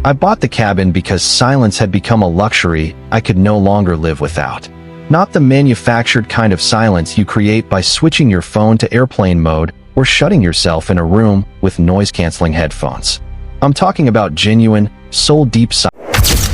I bought the cabin because silence had become a luxury I could no longer live without. Not the manufactured kind of silence you create by switching your phone to airplane mode or shutting yourself in a room with noise-canceling headphones. I'm talking about genuine, soul-deep silence.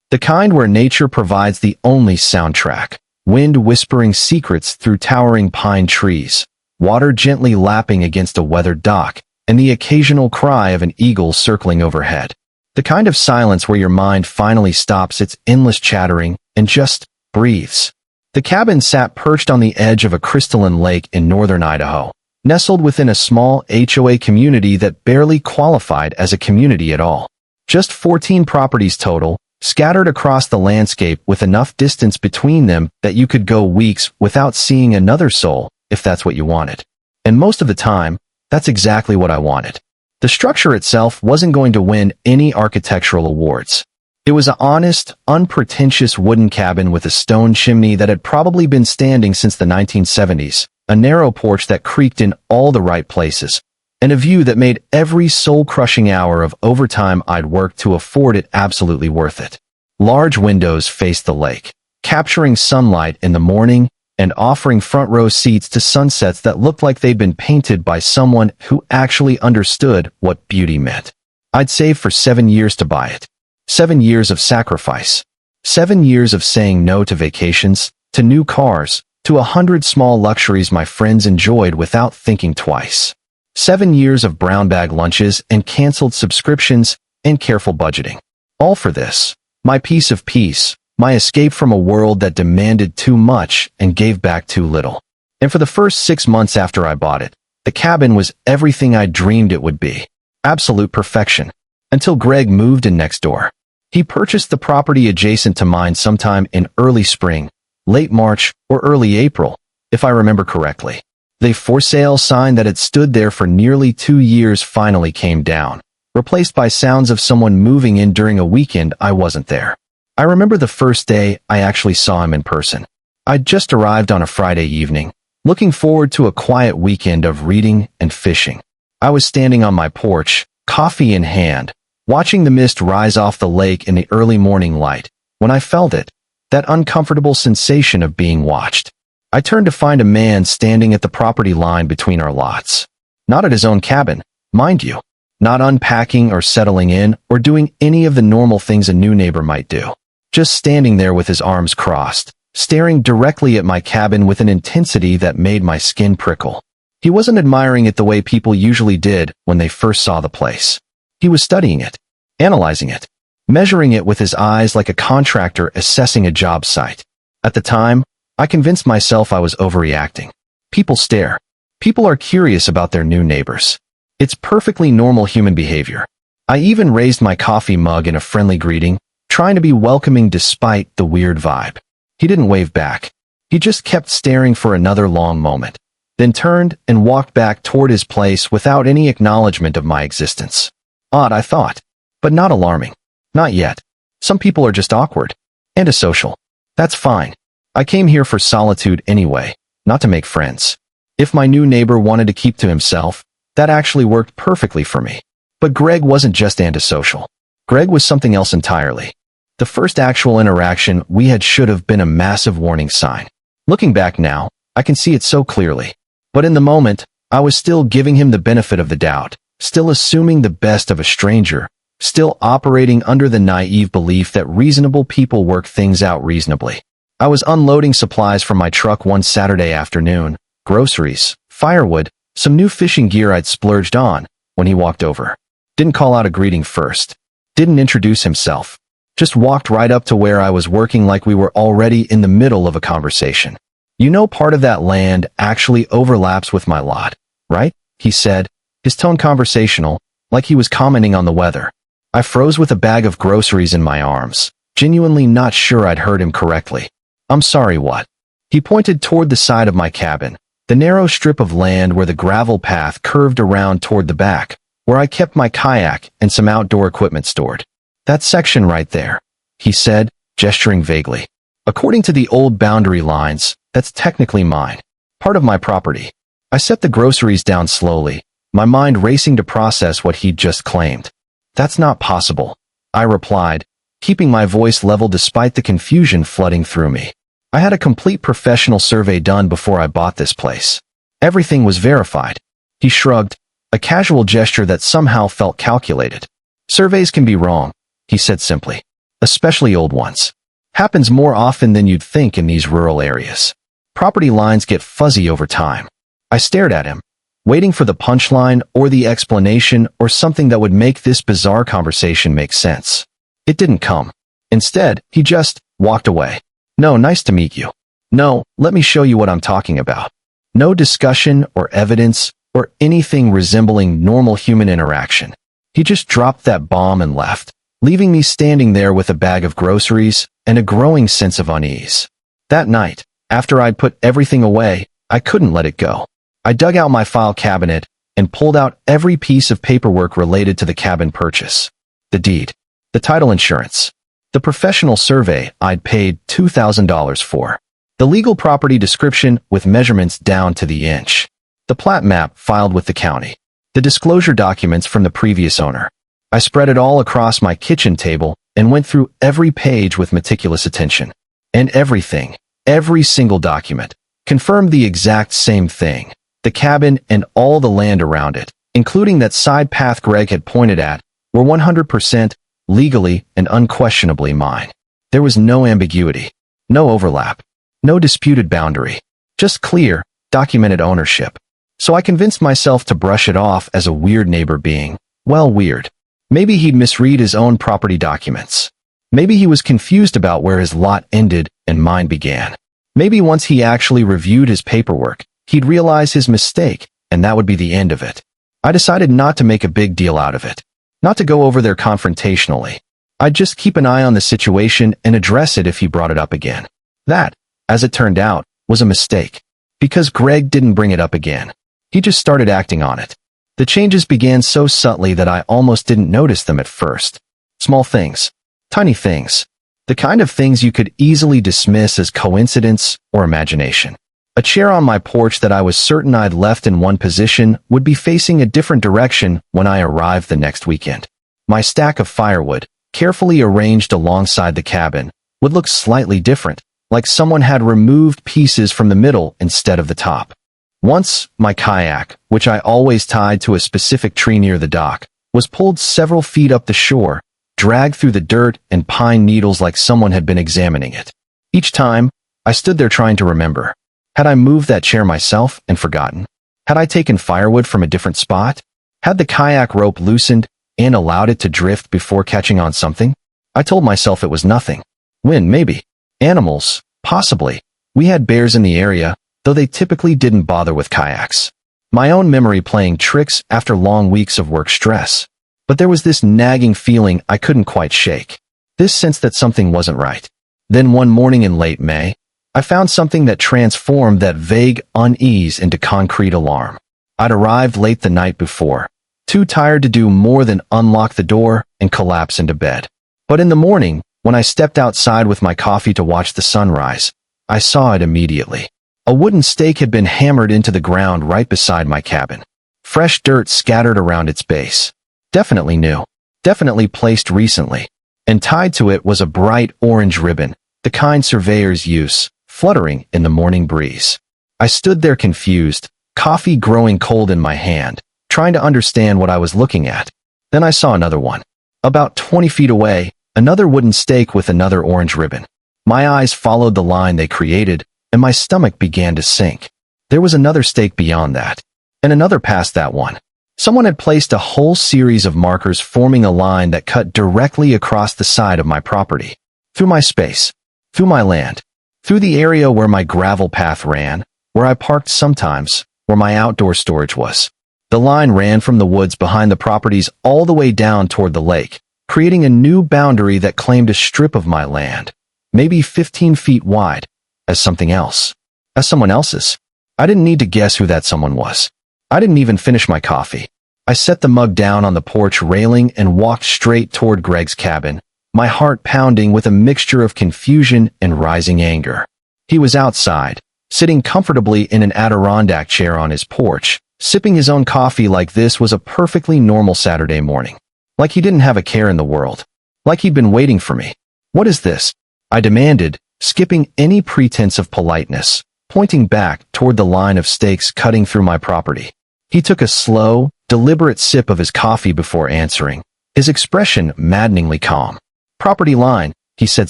The kind where nature provides the only soundtrack, wind whispering secrets through towering pine trees, water gently lapping against a weathered dock, and the occasional cry of an eagle circling overhead. The kind of silence where your mind finally stops its endless chattering and just breathes. The cabin sat perched on the edge of a crystalline lake in northern Idaho, nestled within a small HOA community that barely qualified as a community at all. Just 14 properties total, scattered across the landscape with enough distance between them that you could go weeks without seeing another soul, if that's what you wanted. And most of the time, that's exactly what I wanted. The structure itself wasn't going to win any architectural awards. It was an honest, unpretentious wooden cabin with a stone chimney that had probably been standing since the 1970s, a narrow porch that creaked in all the right places, and a view that made every soul-crushing hour of overtime I'd worked to afford it absolutely worth it. Large windows faced the lake, capturing sunlight in the morning and offering front-row seats to sunsets that looked like they'd been painted by someone who actually understood what beauty meant. I'd saved for 7 years to buy it. 7 years of sacrifice. 7 years of saying no to vacations, to new cars, to 100 small luxuries my friends enjoyed without thinking twice. 7 years of brown bag lunches and canceled subscriptions and careful budgeting. All for this. My piece of peace. My escape from a world that demanded too much and gave back too little. And for the first 6 months after I bought it, the cabin was everything I dreamed it would be. Absolute perfection. Until Greg moved in next door. He purchased the property adjacent to mine sometime in early spring, late March, or early April, if I remember correctly. The for sale sign that had stood there for nearly 2 years finally came down, replaced by sounds of someone moving in during a weekend I wasn't there. I remember the first day I actually saw him in person. I'd just arrived on a Friday evening, looking forward to a quiet weekend of reading and fishing. I was standing on my porch, coffee in hand, watching the mist rise off the lake in the early morning light, when I felt it, that uncomfortable sensation of being watched. I turned to find a man standing at the property line between our lots. Not at his own cabin, mind you. Not unpacking or settling in or doing any of the normal things a new neighbor might do. Just standing there with his arms crossed, staring directly at my cabin with an intensity that made my skin prickle. He wasn't admiring it the way people usually did when they first saw the place. He was studying it, analyzing it, measuring it with his eyes like a contractor assessing a job site. At the time, I convinced myself I was overreacting. People stare. People are curious about their new neighbors. It's perfectly normal human behavior. I even raised my coffee mug in a friendly greeting, trying to be welcoming despite the weird vibe. He didn't wave back. He just kept staring for another long moment, then turned and walked back toward his place without any acknowledgement of my existence. Odd, I thought, but not alarming. Not yet. Some people are just awkward. And asocial. That's fine. I came here for solitude anyway, not to make friends. If my new neighbor wanted to keep to himself, that actually worked perfectly for me. But Greg wasn't just antisocial. Greg was something else entirely. The first actual interaction we had should have been a massive warning sign. Looking back now, I can see it so clearly. But in the moment, I was still giving him the benefit of the doubt, still assuming the best of a stranger, still operating under the naive belief that reasonable people work things out reasonably. I was unloading supplies from my truck one Saturday afternoon, groceries, firewood, some new fishing gear I'd splurged on, when he walked over. Didn't call out a greeting first. Didn't introduce himself. Just walked right up to where I was working like we were already in the middle of a conversation. You know, part of that land actually overlaps with my lot, right? He said, his tone conversational, like he was commenting on the weather. I froze with a bag of groceries in my arms, genuinely not sure I'd heard him correctly. I'm sorry, what? He pointed toward the side of my cabin, the narrow strip of land where the gravel path curved around toward the back, where I kept my kayak and some outdoor equipment stored. That section right there, he said, gesturing vaguely. According to the old boundary lines, that's technically mine. Part of my property. I set the groceries down slowly, my mind racing to process what he'd just claimed. "That's not possible," I replied, keeping my voice level despite the confusion flooding through me. I had a complete professional survey done before I bought this place. Everything was verified. He shrugged, a casual gesture that somehow felt calculated. "Surveys can be wrong," he said simply. "Especially old ones. Happens more often than you'd think in these rural areas. Property lines get fuzzy over time." I stared at him, waiting for the punchline or the explanation or something that would make this bizarre conversation make sense. It didn't come. Instead, he just walked away. "No, nice to meet you. No, let me show you what I'm talking about." No discussion or evidence or anything resembling normal human interaction. He just dropped that bomb and left, leaving me standing there with a bag of groceries and a growing sense of unease. That night, after I'd put everything away, I couldn't let it go. I dug out my file cabinet and pulled out every piece of paperwork related to the cabin purchase. The deed, the title insurance, the professional survey I'd paid $2,000 for, the legal property description with measurements down to the inch, the plat map filed with the county, the disclosure documents from the previous owner. I spread it all across my kitchen table and went through every page with meticulous attention. And everything, every single document, confirmed the exact same thing. The cabin and all the land around it, including that side path Greg had pointed at, were 100% legally and unquestionably mine. There was no ambiguity, no overlap, no disputed boundary, just clear, documented ownership. So I convinced myself to brush it off as a weird neighbor being, well, weird. Maybe he'd misread his own property documents. Maybe he was confused about where his lot ended and mine began. Maybe once he actually reviewed his paperwork, he'd realize his mistake, and that would be the end of it. I decided not to make a big deal out of it, not to go over there confrontationally. I'd just keep an eye on the situation and address it if he brought it up again. That, as it turned out, was a mistake, because Greg didn't bring it up again. He just started acting on it. The changes began so subtly that I almost didn't notice them at first. Small things, tiny things, the kind of things you could easily dismiss as coincidence or imagination. A chair on my porch that I was certain I'd left in one position would be facing a different direction when I arrived the next weekend. My stack of firewood, carefully arranged alongside the cabin, would look slightly different, like someone had removed pieces from the middle instead of the top. Once, my kayak, which I always tied to a specific tree near the dock, was pulled several feet up the shore, dragged through the dirt and pine needles like someone had been examining it. Each time, I stood there trying to remember. Had I moved that chair myself and forgotten? Had I taken firewood from a different spot? Had the kayak rope loosened and allowed it to drift before catching on something? I told myself it was nothing. Wind, maybe. Animals, possibly. We had bears in the area, though they typically didn't bother with kayaks. My own memory playing tricks after long weeks of work stress. But there was this nagging feeling I couldn't quite shake. This sense that something wasn't right. Then one morning in late May, I found something that transformed that vague unease into concrete alarm. I'd arrived late the night before, too tired to do more than unlock the door and collapse into bed. But in the morning, when I stepped outside with my coffee to watch the sunrise, I saw it immediately. A wooden stake had been hammered into the ground right beside my cabin. Fresh dirt scattered around its base. Definitely new. Definitely placed recently. And tied to it was a bright orange ribbon, the kind surveyors use, fluttering in the morning breeze. I stood there confused, coffee growing cold in my hand, trying to understand what I was looking at. Then I saw another one. About 20 feet away, another wooden stake with another orange ribbon. My eyes followed the line they created, and my stomach began to sink. There was another stake beyond that, and another past that one. Someone had placed a whole series of markers forming a line that cut directly across the side of my property, through my space, through my land, through the area where my gravel path ran, where I parked sometimes, where my outdoor storage was. The line ran from the woods behind the properties all the way down toward the lake, creating a new boundary that claimed a strip of my land, maybe 15 feet wide, as something else, as someone else's. I didn't need to guess who that someone was. I didn't even finish my coffee. I set the mug down on the porch railing and walked straight toward Greg's cabin, my heart pounding with a mixture of confusion and rising anger. He was outside, sitting comfortably in an Adirondack chair on his porch, sipping his own coffee like this was a perfectly normal Saturday morning. Like he didn't have a care in the world. Like he'd been waiting for me. "What is this?" I demanded, skipping any pretense of politeness, pointing back toward the line of stakes cutting through my property. He took a slow, deliberate sip of his coffee before answering, his expression maddeningly calm. "Property line," he said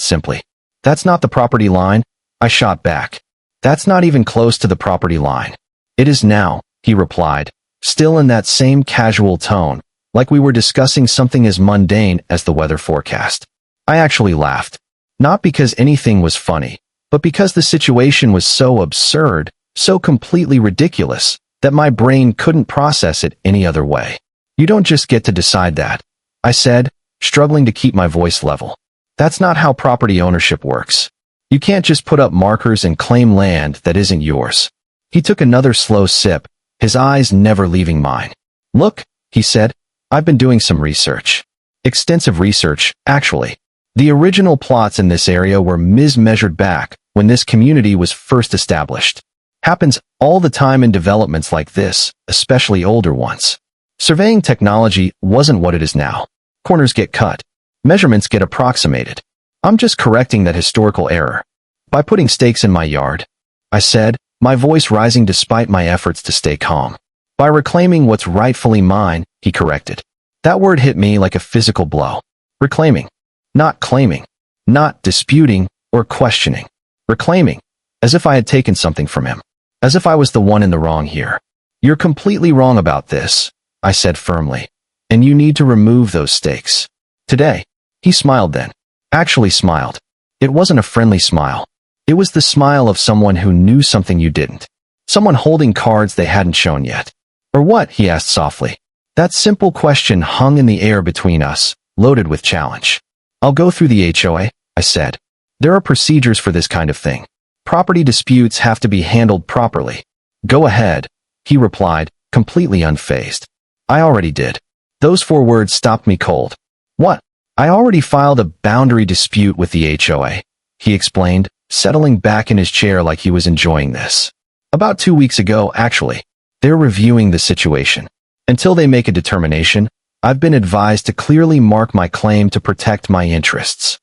simply. "That's not the property line," I shot back. "That's not even close to the property line." "It is now," he replied, still in that same casual tone, like we were discussing something as mundane as the weather forecast. I actually laughed. Not because anything was funny, but because the situation was so absurd, so completely ridiculous, that my brain couldn't process it any other way. "You don't just get to decide that," I said, struggling to keep my voice level. "That's not how property ownership works. You can't just put up markers and claim land that isn't yours." He took another slow sip, his eyes never leaving mine. "Look," he said, "I've been doing some research. Extensive research, actually. The original plots in this area were measured back when this community was first established. Happens all the time in developments like this, especially older ones. Surveying technology wasn't what it is now. Corners get cut. Measurements get approximated. I'm just correcting that historical error. By putting stakes in my yard," I said, my voice rising despite my efforts to stay calm. "By reclaiming what's rightfully mine," he corrected. That word hit me like a physical blow. Reclaiming. Not claiming. Not disputing or questioning. Reclaiming. As if I had taken something from him. As if I was the one in the wrong here. "You're completely wrong about this," I said firmly. "And you need to remove those stakes. Today." He smiled then. Actually smiled. It wasn't a friendly smile. It was the smile of someone who knew something you didn't. Someone holding cards they hadn't shown yet. "Or what?" he asked softly. That simple question hung in the air between us, loaded with challenge. "I'll go through the HOA," I said. "There are procedures for this kind of thing. Property disputes have to be handled properly." "Go ahead," he replied, completely unfazed. I already did. Those 4 words stopped me cold. "What?" "I already filed a boundary dispute with the HOA," he explained, settling back in his chair like he was enjoying this. "About 2 weeks ago, actually. They're reviewing the situation. Until they make a determination, I've been advised to clearly mark my claim to protect my interests."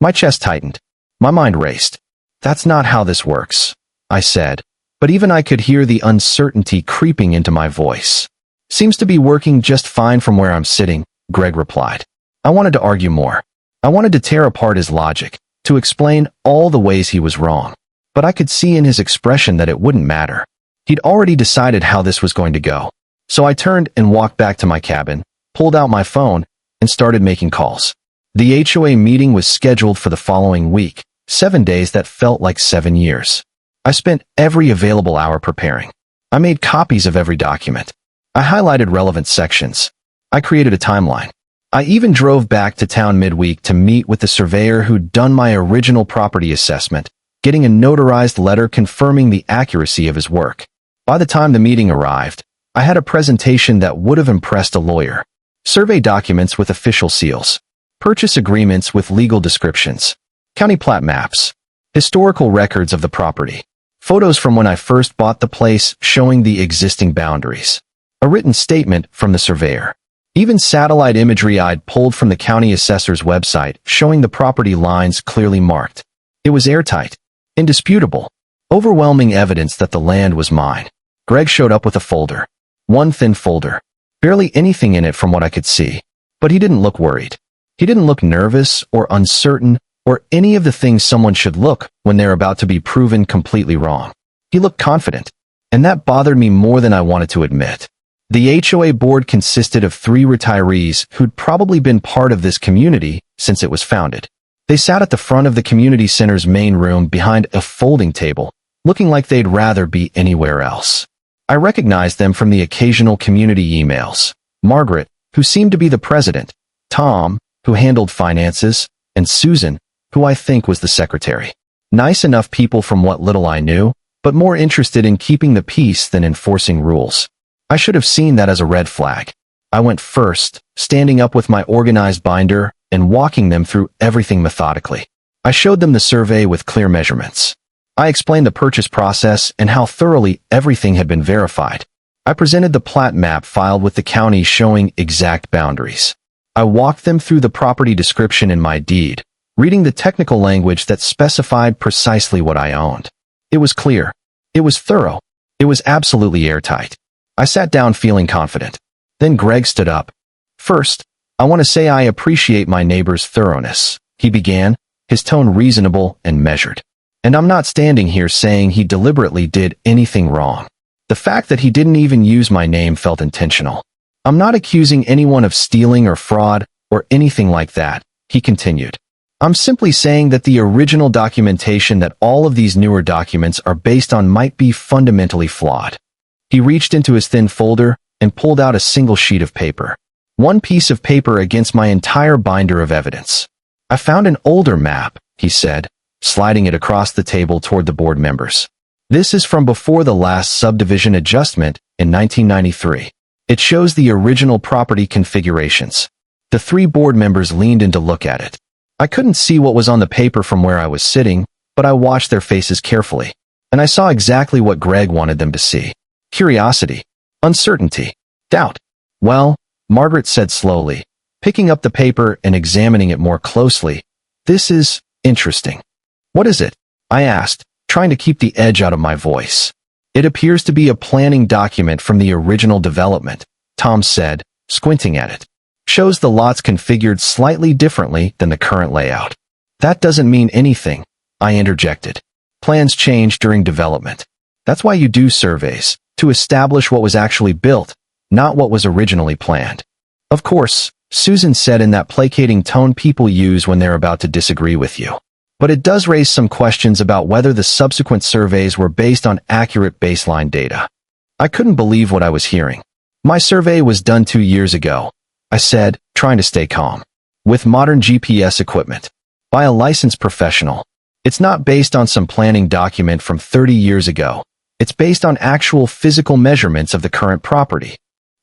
My chest tightened. My mind raced. "That's not how this works," I said, but even I could hear the uncertainty creeping into my voice. "Seems to be working just fine from where I'm sitting," Greg replied. I wanted to argue more. I wanted to tear apart his logic, to explain all the ways he was wrong. But I could see in his expression that it wouldn't matter. He'd already decided how this was going to go. So I turned and walked back to my cabin, pulled out my phone, and started making calls. The HOA meeting was scheduled for the following week, 7 days that felt like 7 years. I spent every available hour preparing. I made copies of every document. I highlighted relevant sections. I created a timeline. I even drove back to town midweek to meet with the surveyor who'd done my original property assessment, getting a notarized letter confirming the accuracy of his work. By the time the meeting arrived, I had a presentation that would have impressed a lawyer. Survey documents with official seals. Purchase agreements with legal descriptions. County plat maps. Historical records of the property. Photos from when I first bought the place showing the existing boundaries. A written statement from the surveyor. Even satellite imagery I'd pulled from the county assessor's website showing the property lines clearly marked. It was airtight. Indisputable. Overwhelming evidence that the land was mine. Greg showed up with a folder. One thin folder. Barely anything in it from what I could see. But he didn't look worried. He didn't look nervous or uncertain or any of the things someone should look when they're about to be proven completely wrong. He looked confident. And that bothered me more than I wanted to admit. The HOA board consisted of 3 retirees who'd probably been part of this community since it was founded. They sat at the front of the community center's main room behind a folding table, looking like they'd rather be anywhere else. I recognized them from the occasional community emails. Margaret, who seemed to be the president, Tom, who handled finances, and Susan, who I think was the secretary. Nice enough people from what little I knew, but more interested in keeping the peace than enforcing rules. I should have seen that as a red flag. I went first, standing up with my organized binder and walking them through everything methodically. I showed them the survey with clear measurements. I explained the purchase process and how thoroughly everything had been verified. I presented the plat map filed with the county showing exact boundaries. I walked them through the property description in my deed, reading the technical language that specified precisely what I owned. It was clear. It was thorough. It was absolutely airtight. I sat down feeling confident. Then Greg stood up. "First, I want to say I appreciate my neighbor's thoroughness," he began, his tone reasonable and measured. "And I'm not standing here saying he deliberately did anything wrong. The fact that he didn't even use my name felt intentional. I'm not accusing anyone of stealing or fraud or anything like that," he continued. "I'm simply saying that the original documentation that all of these newer documents are based on might be fundamentally flawed." He reached into his thin folder and pulled out a single sheet of paper. One piece of paper against my entire binder of evidence. "I found an older map," he said, sliding it across the table toward the board members. "This is from before the last subdivision adjustment in 1993. It shows the original property configurations." The three board members leaned in to look at it. I couldn't see what was on the paper from where I was sitting, but I watched their faces carefully, and I saw exactly what Greg wanted them to see. Curiosity, uncertainty, doubt. "Well," Margaret said slowly, picking up the paper and examining it more closely, "this is interesting." "What is it?" I asked, trying to keep the edge out of my voice. "It appears to be a planning document from the original development," Tom said, squinting at it. "Shows the lots configured slightly differently than the current layout." "That doesn't mean anything," I interjected. "Plans change during development. That's why you do surveys, to establish what was actually built, not what was originally planned." "Of course," Susan said in that placating tone people use when they're about to disagree with you. "But it does raise some questions about whether the subsequent surveys were based on accurate baseline data." I couldn't believe what I was hearing. "My survey was done 2 years ago," I said, trying to stay calm. "With modern GPS equipment. By a licensed professional. It's not based on some planning document from 30 years ago. It's based on actual physical measurements of the current property."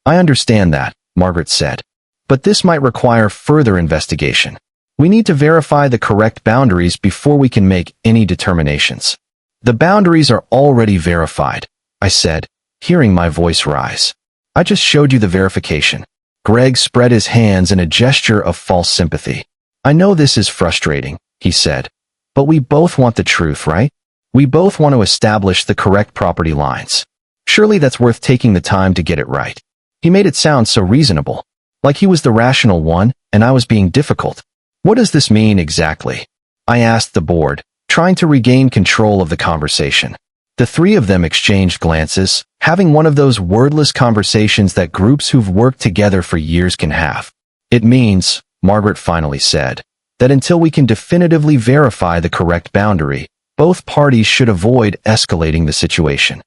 "I understand that," Margaret said. "But this might require further investigation. We need to verify the correct boundaries before we can make any determinations." "The boundaries are already verified," I said, hearing my voice rise. "I just showed you the verification." Greg spread his hands in a gesture of false sympathy. "I know this is frustrating," he said, "but we both want the truth, right? We both want to establish the correct property lines. Surely that's worth taking the time to get it right." He made it sound so reasonable, like he was the rational one and I was being difficult. "What does this mean exactly?" I asked the board, trying to regain control of the conversation. The three of them exchanged glances, having one of those wordless conversations that groups who've worked together for years can have. "It means," Margaret finally said, "that until we can definitively verify the correct boundary, both parties should avoid escalating the situation."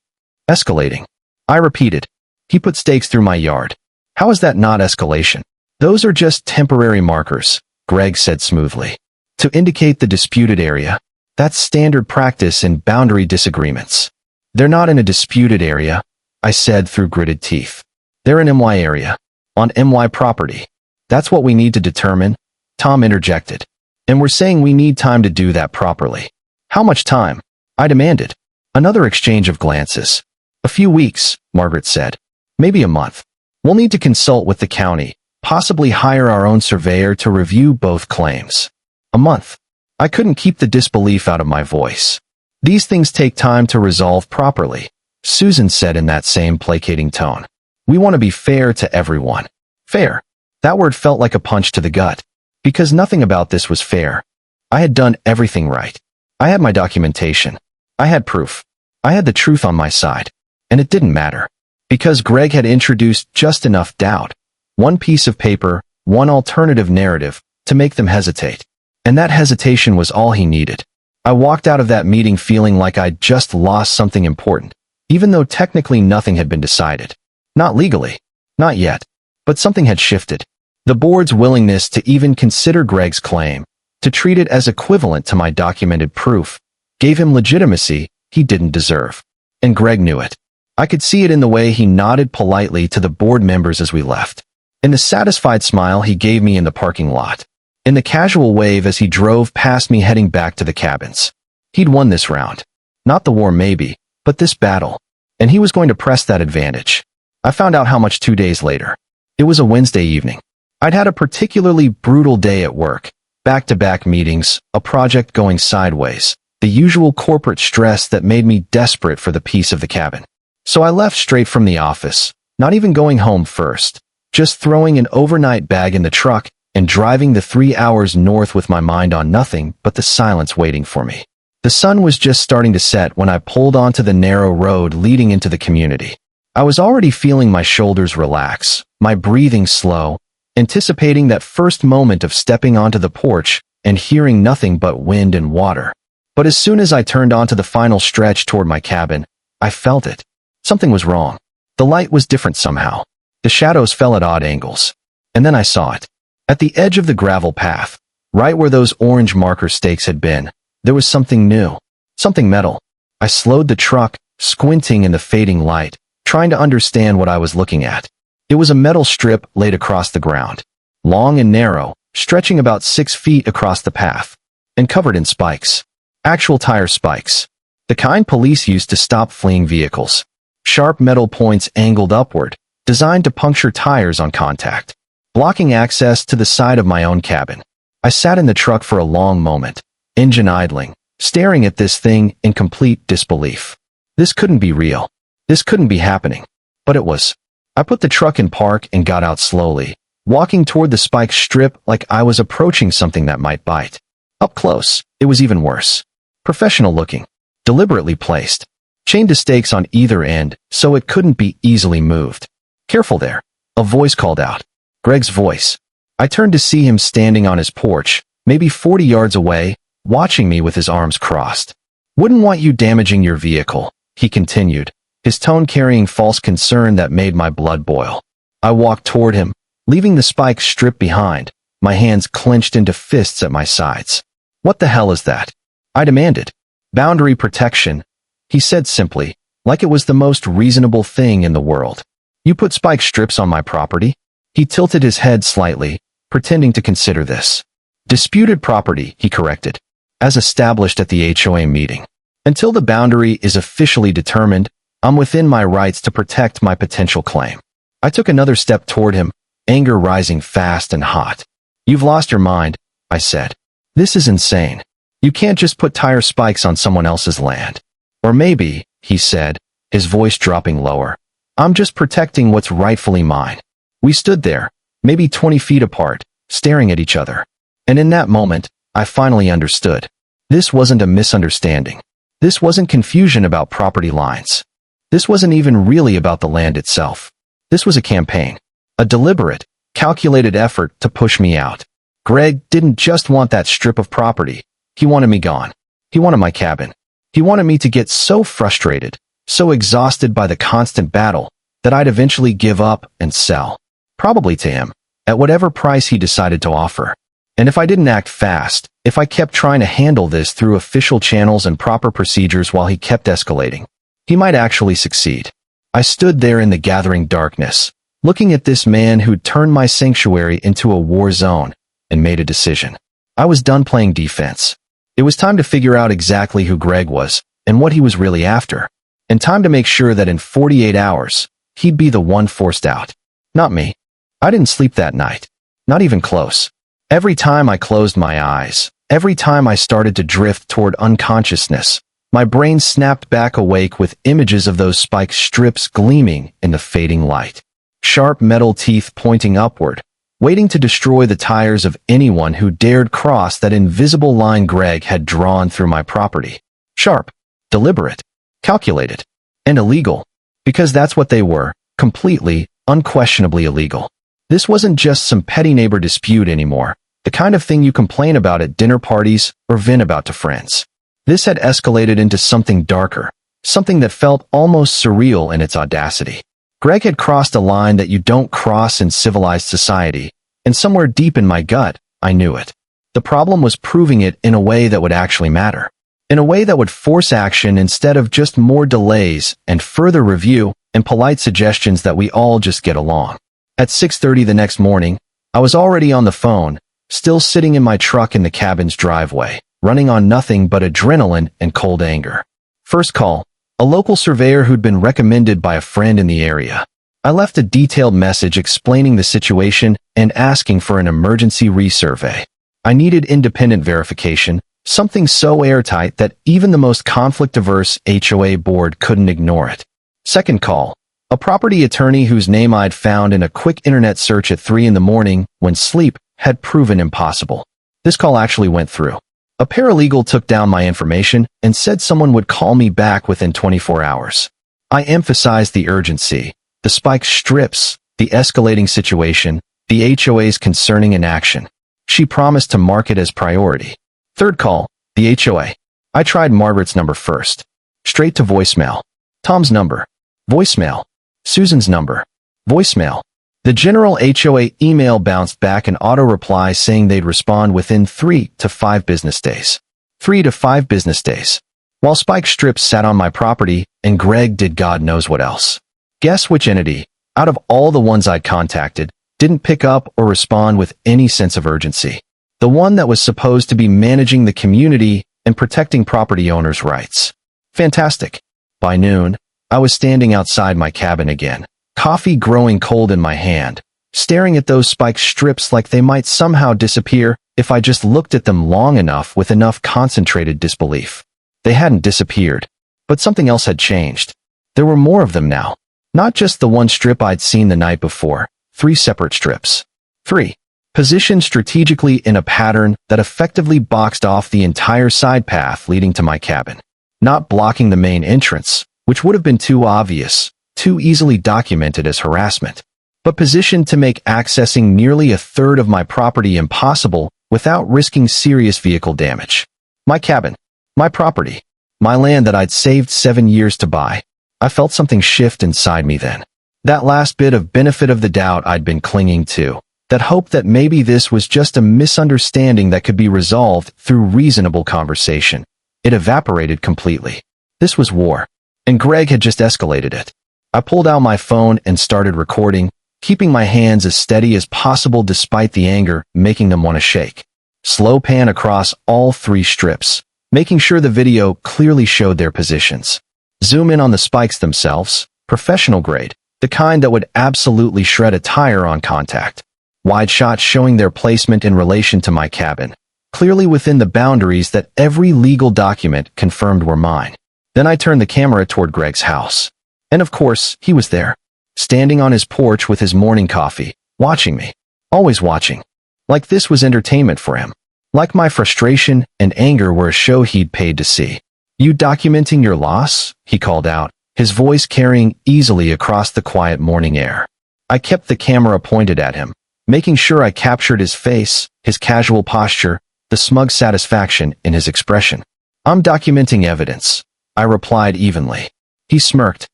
"Escalating?" I repeated. "He put stakes through my yard. How is that not escalation?" "Those are just temporary markers," Greg said smoothly, "to indicate the disputed area. That's standard practice in boundary disagreements." "They're not in a disputed area," I said through gritted teeth. "They're in MY area, on MY property. That's what we need to determine," Tom interjected. "And we're saying we need time to do that properly." "How much time?" I demanded. Another exchange of glances. "A few weeks," Margaret said. "Maybe a month. We'll need to consult with the county, possibly hire our own surveyor to review both claims." "A month?" I couldn't keep the disbelief out of my voice. "These things take time to resolve properly," Susan said in that same placating tone. "We want to be fair to everyone." Fair. That word felt like a punch to the gut, because nothing about this was fair. I had done everything right. I had my documentation. I had proof. I had the truth on my side. And it didn't matter. Because Greg had introduced just enough doubt, one piece of paper, one alternative narrative, to make them hesitate. And that hesitation was all he needed. I walked out of that meeting feeling like I'd just lost something important, even though technically nothing had been decided. Not legally. Not yet. But something had shifted. The board's willingness to even consider Greg's claim, to treat it as equivalent to my documented proof, gave him legitimacy he didn't deserve. And Greg knew it. I could see it in the way he nodded politely to the board members as we left, in the satisfied smile he gave me in the parking lot, in the casual wave as he drove past me heading back to the cabins. He'd won this round. Not the war maybe, but this battle. And he was going to press that advantage. I found out how much 2 days later. It was a Wednesday evening. I'd had a particularly brutal day at work. Back-to-back meetings, a project going sideways, the usual corporate stress that made me desperate for the peace of the cabin. So I left straight from the office, not even going home first, just throwing an overnight bag in the truck and driving the 3 hours north with my mind on nothing but the silence waiting for me. The sun was just starting to set when I pulled onto the narrow road leading into the community. I was already feeling my shoulders relax, my breathing slow, anticipating that first moment of stepping onto the porch and hearing nothing but wind and water. But as soon as I turned onto the final stretch toward my cabin, I felt it. Something was wrong. The light was different somehow. The shadows fell at odd angles. And then I saw it. At the edge of the gravel path, right where those orange marker stakes had been, there was something new. Something metal. I slowed the truck, squinting in the fading light, trying to understand what I was looking at. It was a metal strip laid across the ground, long and narrow, stretching about 6 feet across the path, and covered in spikes. Actual tire spikes. The kind police used to stop fleeing vehicles. Sharp metal points angled upward, designed to puncture tires on contact, blocking access to the side of my own cabin. I sat in the truck for a long moment, engine idling, staring at this thing in complete disbelief. This couldn't be real. This couldn't be happening. But it was. I put the truck in park and got out slowly, walking toward the spike strip like I was approaching something that might bite. Up close, it was even worse. Professional looking, deliberately placed, chained to stakes on either end so it couldn't be easily moved. Careful there, a voice called out. Greg's voice. I turned to see him standing on his porch, maybe 40 yards away, watching me with his arms crossed. Wouldn't want you damaging your vehicle, he continued, his tone carrying false concern that made my blood boil. I walked toward him, leaving the spike strip behind, my hands clenched into fists at my sides. What the hell is that? I demanded. Boundary protection, he said simply, like it was the most reasonable thing in the world. You put spike strips on my property? He tilted his head slightly, pretending to consider this. Disputed property, he corrected, as established at the HOA meeting. Until the boundary is officially determined, I'm within my rights to protect my potential claim. I took another step toward him, anger rising fast and hot. You've lost your mind, I said. This is insane. You can't just put tire spikes on someone else's land. Or maybe, he said, his voice dropping lower, I'm just protecting what's rightfully mine. We stood there, maybe 20 feet apart, staring at each other. And in that moment, I finally understood. This wasn't a misunderstanding. This wasn't confusion about property lines. This wasn't even really about the land itself. This was a campaign. A deliberate, calculated effort to push me out. Greg didn't just want that strip of property. He wanted me gone. He wanted my cabin. He wanted me to get so frustrated, so exhausted by the constant battle, that I'd eventually give up and sell. Probably to him, at whatever price he decided to offer. And if I didn't act fast, if I kept trying to handle this through official channels and proper procedures while he kept escalating, he might actually succeed. I stood there in the gathering darkness, looking at this man who'd turned my sanctuary into a war zone, and made a decision. I was done playing defense. It was time to figure out exactly who Greg was, and what he was really after. And time to make sure that in 48 hours, he'd be the one forced out. Not me. I didn't sleep that night. Not even close. Every time I closed my eyes, every time I started to drift toward unconsciousness, my brain snapped back awake with images of those spike strips gleaming in the fading light. Sharp metal teeth pointing upward, waiting to destroy the tires of anyone who dared cross that invisible line Greg had drawn through my property. Sharp, deliberate, calculated, and illegal. Because that's what they were, completely, unquestionably illegal. This wasn't just some petty neighbor dispute anymore, the kind of thing you complain about at dinner parties or vent about to friends. This had escalated into something darker, something that felt almost surreal in its audacity. Greg had crossed a line that you don't cross in civilized society, and somewhere deep in my gut, I knew it. The problem was proving it in a way that would actually matter. In a way that would force action instead of just more delays and further review and polite suggestions that we all just get along. At 6:30 the next morning, I was already on the phone, still sitting in my truck in the cabin's driveway, running on nothing but adrenaline and cold anger. First call, a local surveyor who'd been recommended by a friend in the area. I left a detailed message explaining the situation and asking for an emergency resurvey. I needed independent verification, something so airtight that even the most conflict-averse HOA board couldn't ignore it. Second call. A property attorney whose name I'd found in a quick internet search at 3 in the morning when sleep had proven impossible. This call actually went through. A paralegal took down my information and said someone would call me back within 24 hours. I emphasized the urgency, the spike strips, the escalating situation, the HOA's concerning inaction. She promised to mark it as priority. Third call, the HOA. I tried Margaret's number first. Straight to voicemail. Tom's number. Voicemail. Susan's number. Voicemail. The general HOA email bounced back an auto-reply saying they'd respond within 3 to 5 business days. 3 to 5 business days. While spike strips sat on my property and Greg did God knows what else. Guess which entity, out of all the ones I'd contacted, didn't pick up or respond with any sense of urgency? The one that was supposed to be managing the community and protecting property owners' rights. Fantastic. By noon, I was standing outside my cabin again, coffee growing cold in my hand, staring at those spike strips like they might somehow disappear if I just looked at them long enough with enough concentrated disbelief. They hadn't disappeared, but something else had changed. There were more of them now. Not just the one strip I'd seen the night before, 3 separate strips. 3. Positioned strategically in a pattern that effectively boxed off the entire side path leading to my cabin. Not blocking the main entrance, which would have been too obvious, too easily documented as harassment, but positioned to make accessing nearly a third of my property impossible without risking serious vehicle damage. My cabin. My property. My land that I'd saved 7 years to buy. I felt something shift inside me then. That last bit of benefit of the doubt I'd been clinging to. That hope that maybe this was just a misunderstanding that could be resolved through reasonable conversation. It evaporated completely. This was war. And Greg had just escalated it. I pulled out my phone and started recording, keeping my hands as steady as possible despite the anger making them want to shake. Slow pan across all 3 strips, making sure the video clearly showed their positions. Zoom in on the spikes themselves, professional grade, the kind that would absolutely shred a tire on contact. Wide shots showing their placement in relation to my cabin, clearly within the boundaries that every legal document confirmed were mine. Then I turned the camera toward Greg's house. And of course, he was there, standing on his porch with his morning coffee, watching me. Always watching. Like this was entertainment for him. Like my frustration and anger were a show he'd paid to see. "You documenting your loss?" he called out, his voice carrying easily across the quiet morning air. I kept the camera pointed at him, making sure I captured his face, his casual posture, the smug satisfaction in his expression. "I'm documenting evidence," I replied evenly. He smirked,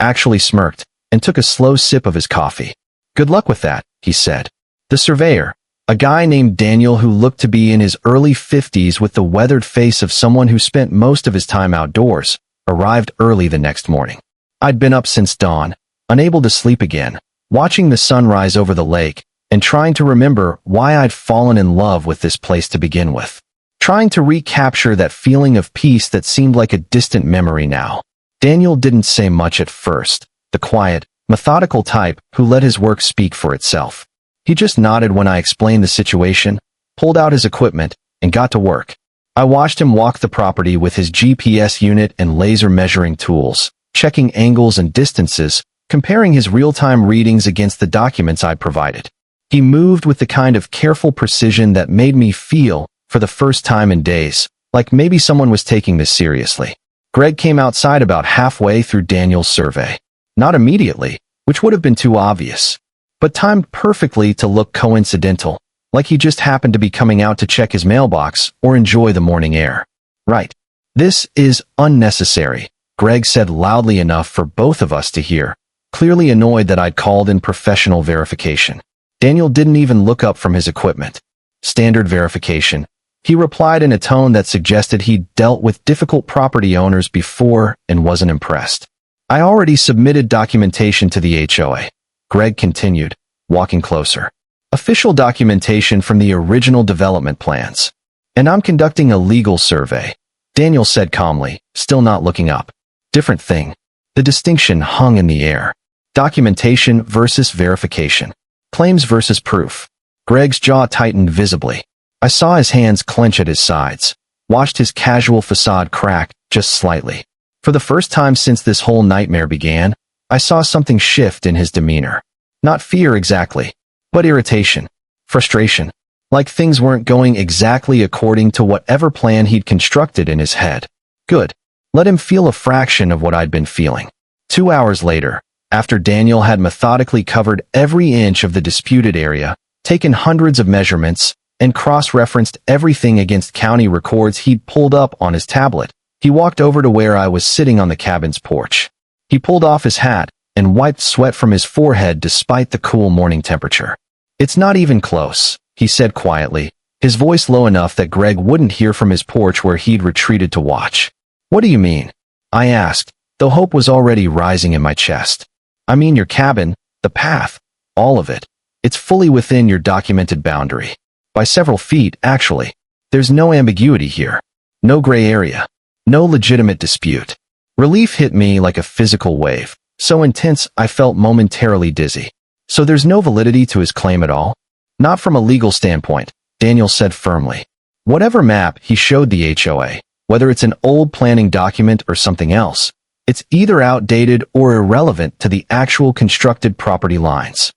actually smirked, and took a slow sip of his coffee. "Good luck with that," he said. The surveyor, a guy named Daniel who looked to be in his early 50s with the weathered face of someone who spent most of his time outdoors, arrived early the next morning. I'd been up since dawn, unable to sleep again, watching the sun rise over the lake, and trying to remember why I'd fallen in love with this place to begin with. Trying to recapture that feeling of peace that seemed like a distant memory now. Daniel didn't say much at first, the quiet, methodical type who let his work speak for itself. He just nodded when I explained the situation, pulled out his equipment, and got to work. I watched him walk the property with his GPS unit and laser measuring tools, checking angles and distances, comparing his real-time readings against the documents I'd provided. He moved with the kind of careful precision that made me feel, for the first time in days, like maybe someone was taking this seriously. Greg came outside about halfway through Daniel's survey. Not immediately, which would have been too obvious, but timed perfectly to look coincidental, like he just happened to be coming out to check his mailbox or enjoy the morning air. "Right. This is unnecessary," Greg said loudly enough for both of us to hear, clearly annoyed that I'd called in professional verification. Daniel didn't even look up from his equipment. "Standard verification," he replied in a tone that suggested he'd dealt with difficult property owners before and wasn't impressed. "I already submitted documentation to the HOA," Greg continued, walking closer. "Official documentation from the original development plans. And I'm conducting a legal survey," Daniel said calmly, still not looking up. Different thing. The distinction hung in the air. Documentation versus verification. Claims versus proof. Greg's jaw tightened visibly. I saw his hands clench at his sides, watched his casual facade crack just slightly. For the first time since this whole nightmare began, I saw something shift in his demeanor. Not fear exactly, but irritation, frustration, like things weren't going exactly according to whatever plan he'd constructed in his head. Good. Let him feel a fraction of what I'd been feeling. 2 hours later, after Daniel had methodically covered every inch of the disputed area, taken hundreds of measurements, and cross-referenced everything against county records he'd pulled up on his tablet, he walked over to where I was sitting on the cabin's porch. He pulled off his hat and wiped sweat from his forehead despite the cool morning temperature. "It's not even close," he said quietly, his voice low enough that Greg wouldn't hear from his porch where he'd retreated to watch. "What do you mean?" I asked, though hope was already rising in my chest. "I mean your cabin, the path, all of it. It's fully within your documented boundary. By several feet, actually. There's no ambiguity here. No gray area. No legitimate dispute." Relief hit me like a physical wave, so intense I felt momentarily dizzy. "So there's no validity to his claim at all?" "Not from a legal standpoint," Daniel said firmly. "Whatever map he showed the HOA, whether it's an old planning document or something else, it's either outdated or irrelevant to the actual constructed property lines."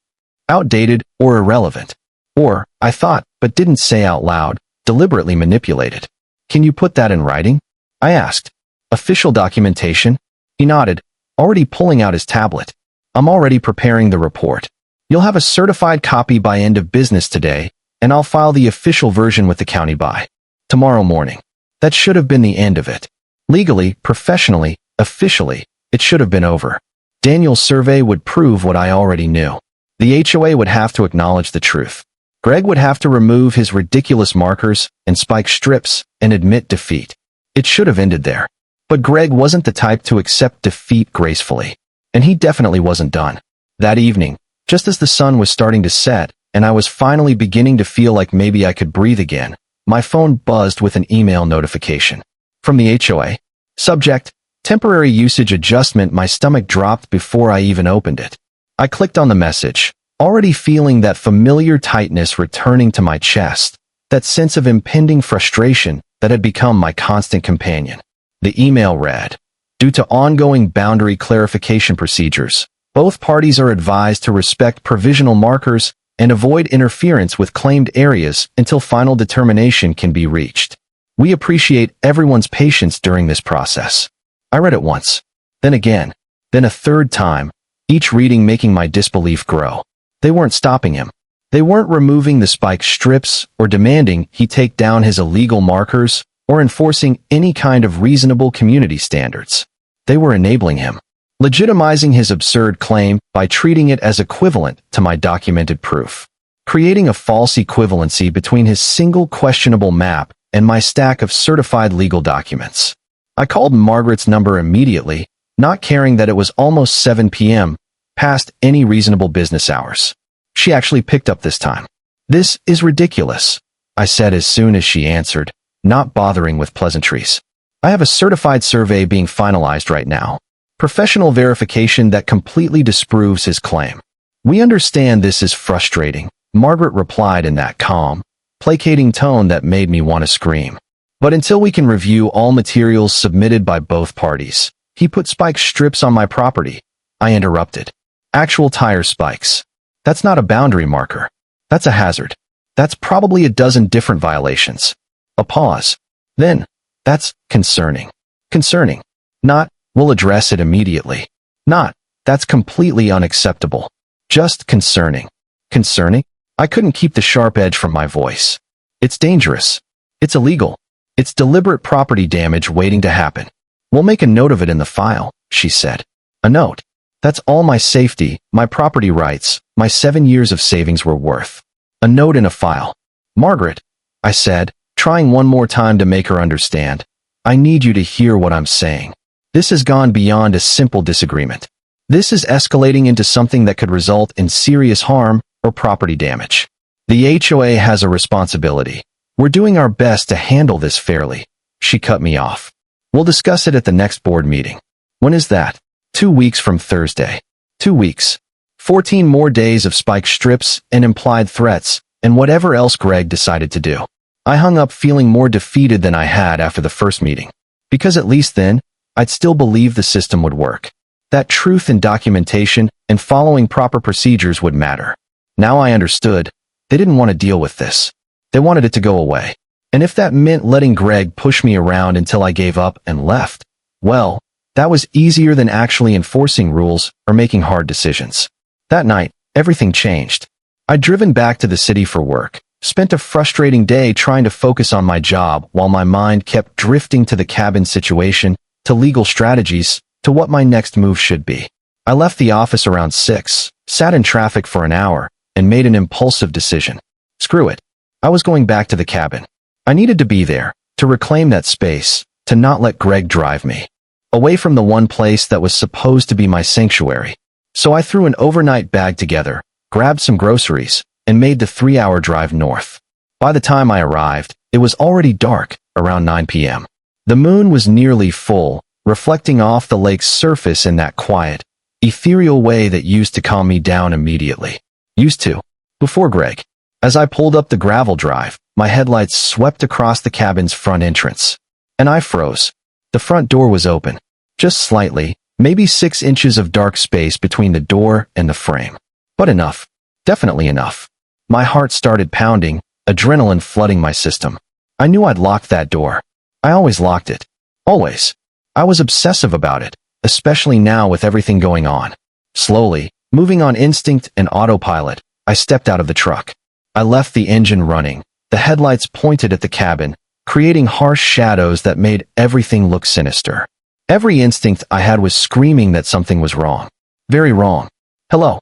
Outdated or irrelevant. Or, I thought, but didn't say out loud, deliberately manipulated. "Can you put that in writing?" I asked. "Official documentation?" He nodded, already pulling out his tablet. "I'm already preparing the report. You'll have a certified copy by end of business today, and I'll file the official version with the county by tomorrow morning." That should have been the end of it. Legally, professionally, officially, it should have been over. Daniel's survey would prove what I already knew. The HOA would have to acknowledge the truth. Greg would have to remove his ridiculous markers and spike strips and admit defeat. It should have ended there. But Greg wasn't the type to accept defeat gracefully. And he definitely wasn't done. That evening, just as the sun was starting to set, and I was finally beginning to feel like maybe I could breathe again, my phone buzzed with an email notification. From the HOA. Subject, temporary usage adjustment. My stomach dropped before I even opened it. I clicked on the message, already feeling that familiar tightness returning to my chest, that sense of impending frustration that had become my constant companion. The email read, "Due to ongoing boundary clarification procedures, both parties are advised to respect provisional markers and avoid interference with claimed areas until final determination can be reached. We appreciate everyone's patience during this process." I read it once, then again, then a third time, each reading making my disbelief grow. They weren't stopping him. They weren't removing the spike strips or demanding he take down his illegal markers or enforcing any kind of reasonable community standards. They were enabling him, legitimizing his absurd claim by treating it as equivalent to my documented proof, creating a false equivalency between his single questionable map and my stack of certified legal documents. I called Margaret's number immediately, not caring that it was almost 7 p.m., past any reasonable business hours. She actually picked up this time. "This is ridiculous," I said as soon as she answered, not bothering with pleasantries. "I have a certified survey being finalized right now. Professional verification that completely disproves his claim." "We understand this is frustrating," Margaret replied in that calm, placating tone that made me want to scream. "But until we can review all materials submitted by both parties." "He put spike strips on my property," I interrupted. "Actual tire spikes. That's not a boundary marker. That's a hazard. That's probably a dozen different violations." A pause. Then, "That's concerning." Concerning. Not, "We'll address it immediately." Not, "That's completely unacceptable." Just concerning. Concerning? I couldn't keep the sharp edge from my voice. "It's dangerous. It's illegal. It's deliberate property damage waiting to happen. We'll make a note of it in the file," she said. "A note? That's all my safety, my property rights, my 7 years of savings were worth. A note in a file." "Margaret," I said, trying one more time to make her understand, "I need you to hear what I'm saying. This has gone beyond a simple disagreement. This is escalating into something that could result in serious harm or property damage. The HOA has a responsibility. We're doing our best to handle this fairly." She cut me off. "We'll discuss it at the next board meeting." "When is that?" 2 weeks from Thursday." 2 weeks. 14 more days of spiked strips and implied threats, and whatever else Greg decided to do. I hung up feeling more defeated than I had after the first meeting. Because at least then, I'd still believe the system would work. That truth in documentation and following proper procedures would matter. Now I understood. They didn't want to deal with this. They wanted it to go away. And if that meant letting Greg push me around until I gave up and left, well, that was easier than actually enforcing rules or making hard decisions. That night, everything changed. I'd driven back to the city for work, spent a frustrating day trying to focus on my job while my mind kept drifting to the cabin situation, to legal strategies, to what my next move should be. I left the office around 6, sat in traffic for an hour, and made an impulsive decision. Screw it. I was going back to the cabin. I needed to be there, to reclaim that space, to not let Greg drive me away from the one place that was supposed to be my sanctuary. So I threw an overnight bag together, grabbed some groceries, and made the 3-hour drive north. By the time I arrived, it was already dark, around 9 p.m. The moon was nearly full, reflecting off the lake's surface in that quiet, ethereal way that used to calm me down immediately. Used to. Before Greg. As I pulled up the gravel drive, my headlights swept across the cabin's front entrance. And I froze. The front door was open. Just slightly, maybe 6 inches of dark space between the door and the frame. But enough. Definitely enough. My heart started pounding, adrenaline flooding my system. I knew I'd locked that door. I always locked it. Always. I was obsessive about it, especially now with everything going on. Slowly, moving on instinct and autopilot, I stepped out of the truck. I left the engine running, the headlights pointed at the cabin, creating harsh shadows that made everything look sinister. Every instinct I had was screaming that something was wrong. Very wrong. Hello.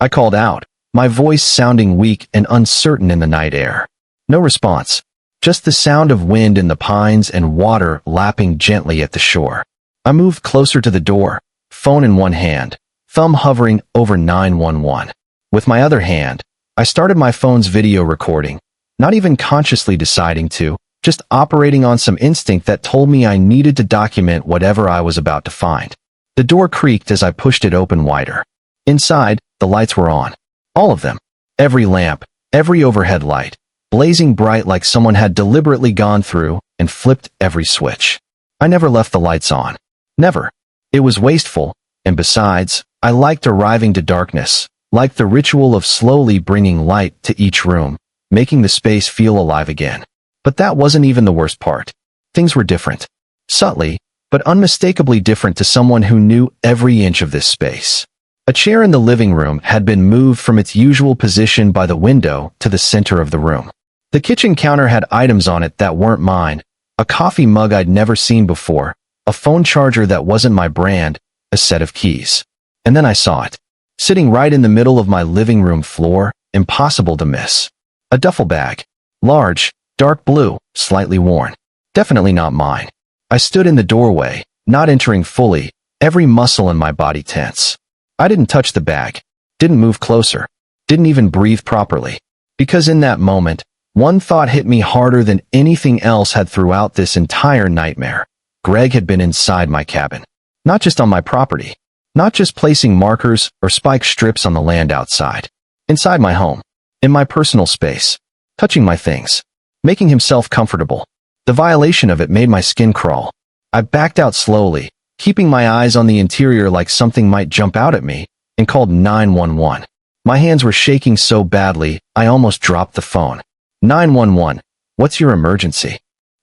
I called out, my voice sounding weak and uncertain in the night air. No response. Just the sound of wind in the pines and water lapping gently at the shore. I moved closer to the door, phone in one hand, thumb hovering over 911. With my other hand, I started my phone's video recording, not even consciously deciding to, just operating on some instinct that told me I needed to document whatever I was about to find. The door creaked as I pushed it open wider. Inside, the lights were on. All of them. Every lamp, every overhead light, blazing bright like someone had deliberately gone through and flipped every switch. I never left the lights on. Never. It was wasteful, and besides, I liked arriving to darkness, liked the ritual of slowly bringing light to each room, making the space feel alive again. But that wasn't even the worst part. Things were different. Subtly, but unmistakably different to someone who knew every inch of this space. A chair in the living room had been moved from its usual position by the window to the center of the room. The kitchen counter had items on it that weren't mine, a coffee mug I'd never seen before, a phone charger that wasn't my brand, a set of keys. And then I saw it. Sitting right in the middle of my living room floor, impossible to miss. A duffel bag. Large, dark blue, slightly worn. Definitely not mine. I stood in the doorway, not entering fully, every muscle in my body tense. I didn't touch the bag, didn't move closer, didn't even breathe properly. Because in that moment, one thought hit me harder than anything else had throughout this entire nightmare. Greg had been inside my cabin. Not just on my property. Not just placing markers or spike strips on the land outside. Inside my home. In my personal space. Touching my things. Making himself comfortable. The violation of it made my skin crawl. I backed out slowly, keeping my eyes on the interior like something might jump out at me, and called 911. My hands were shaking so badly, I almost dropped the phone. 911, what's your emergency?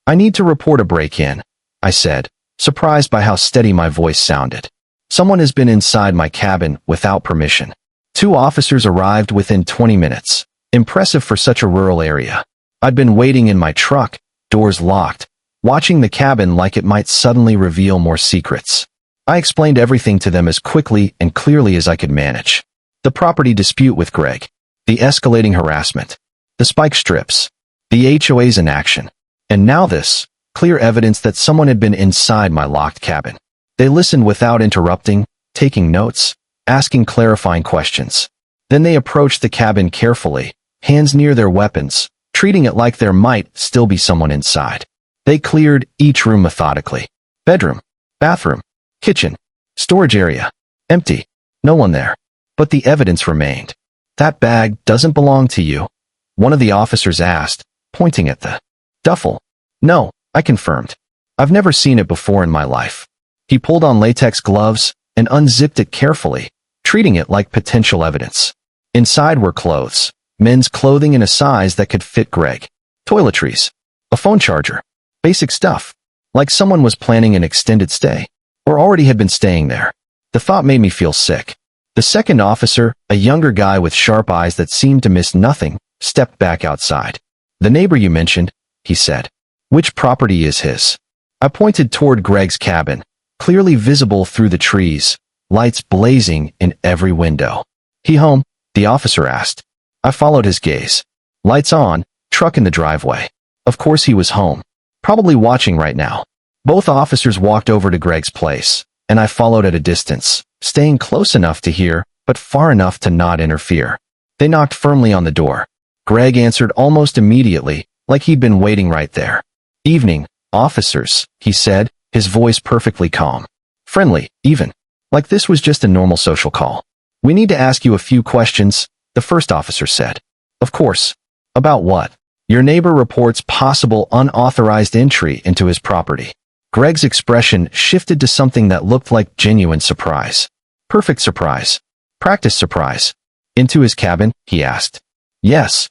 I need to report a break-in, I said, surprised by how steady my voice sounded. Someone has been inside my cabin without permission. 2 officers arrived within 20 minutes. Impressive for such a rural area. I'd been waiting in my truck, doors locked, watching the cabin like it might suddenly reveal more secrets. I explained everything to them as quickly and clearly as I could manage. The property dispute with Greg. The escalating harassment. The spike strips. The HOAs in action. And now this, clear evidence that someone had been inside my locked cabin. They listened without interrupting, taking notes, asking clarifying questions. Then they approached the cabin carefully, hands near their weapons, treating it like there might still be someone inside. They cleared each room methodically. Bedroom, bathroom, kitchen, storage area. Empty. No one there. But the evidence remained. That bag doesn't belong to you, one of the officers asked, pointing at the duffel. No, I confirmed. I've never seen it before in my life. He pulled on latex gloves and unzipped it carefully, treating it like potential evidence. Inside were clothes, men's clothing in a size that could fit Greg. Toiletries, a phone charger, basic stuff, like someone was planning an extended stay, or already had been staying there. The thought made me feel sick. The second officer, a younger guy with sharp eyes that seemed to miss nothing, stepped back outside. The neighbor you mentioned, he said. Which property is his? I pointed toward Greg's cabin, clearly visible through the trees, lights blazing in every window. He home? The officer asked. I followed his gaze. Lights on, truck in the driveway. Of course he was home. Probably watching right now. Both officers walked over to Greg's place, and I followed at a distance, staying close enough to hear, but far enough to not interfere. They knocked firmly on the door. Greg answered almost immediately, like he'd been waiting right there. Evening, officers, he said, his voice perfectly calm. Friendly, even. Like this was just a normal social call. We need to ask you a few questions, the first officer said. Of course. About what? Your neighbor reports possible unauthorized entry into his property. Greg's expression shifted to something that looked like genuine surprise. Perfect surprise. Practice surprise. Into his cabin, he asked. Yes.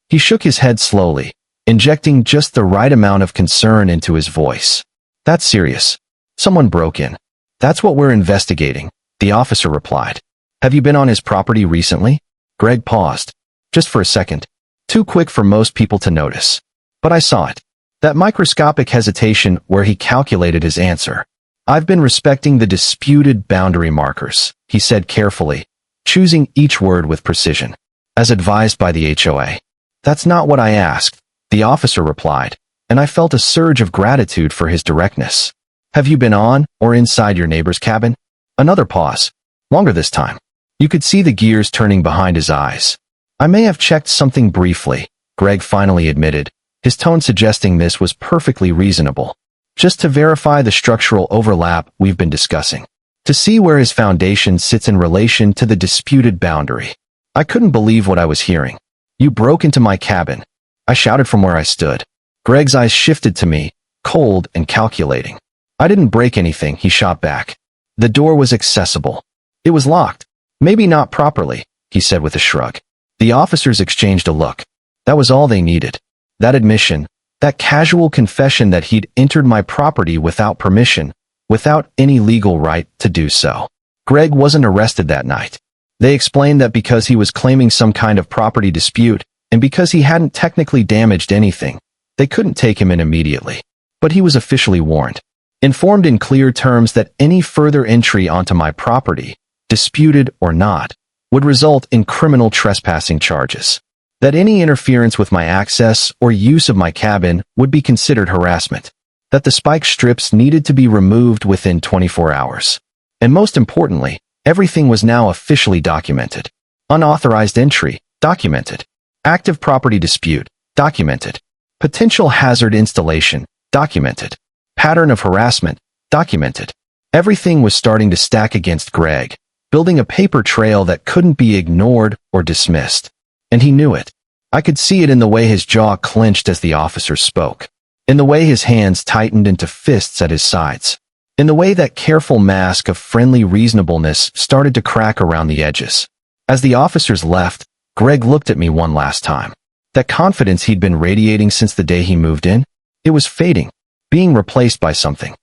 He shook his head slowly, injecting just the right amount of concern into his voice. That's serious. Someone broke in. That's what we're investigating, the officer replied. Have you been on his property recently? Greg paused. Just for a second. Too quick for most people to notice. But I saw it. That microscopic hesitation where he calculated his answer. I've been respecting the disputed boundary markers, he said carefully, choosing each word with precision. As advised by the HOA. That's not what I asked, the officer replied, and I felt a surge of gratitude for his directness. Have you been on or inside your neighbor's cabin? Another pause. Longer this time. You could see the gears turning behind his eyes. I may have checked something briefly, Greg finally admitted, his tone suggesting this was perfectly reasonable. Just to verify the structural overlap we've been discussing. To see where his foundation sits in relation to the disputed boundary. I couldn't believe what I was hearing. You broke into my cabin. I shouted from where I stood. Greg's eyes shifted to me, cold and calculating. I didn't break anything, he shot back. The door was accessible. It was locked. Maybe not properly, he said with a shrug. The officers exchanged a look. That was all they needed. That admission, that casual confession that he'd entered my property without permission, without any legal right to do so. Greg wasn't arrested that night. They explained that because he was claiming some kind of property dispute, and because he hadn't technically damaged anything, they couldn't take him in immediately. But he was officially warned. Informed in clear terms that any further entry onto my property, disputed or not, would result in criminal trespassing charges. That any interference with my access or use of my cabin would be considered harassment. That the spike strips needed to be removed within 24 hours. And most importantly, everything was now officially documented. Unauthorized entry, documented. Active property dispute, documented. Potential hazard installation, documented. Pattern of harassment, documented. Everything was starting to stack against Greg, building a paper trail that couldn't be ignored or dismissed. And he knew it. I could see it in the way his jaw clenched as the officer spoke. In the way his hands tightened into fists at his sides. In the way that careful mask of friendly reasonableness started to crack around the edges. As the officers left, Greg looked at me one last time. That confidence he'd been radiating since the day he moved in, it was fading, being replaced by something.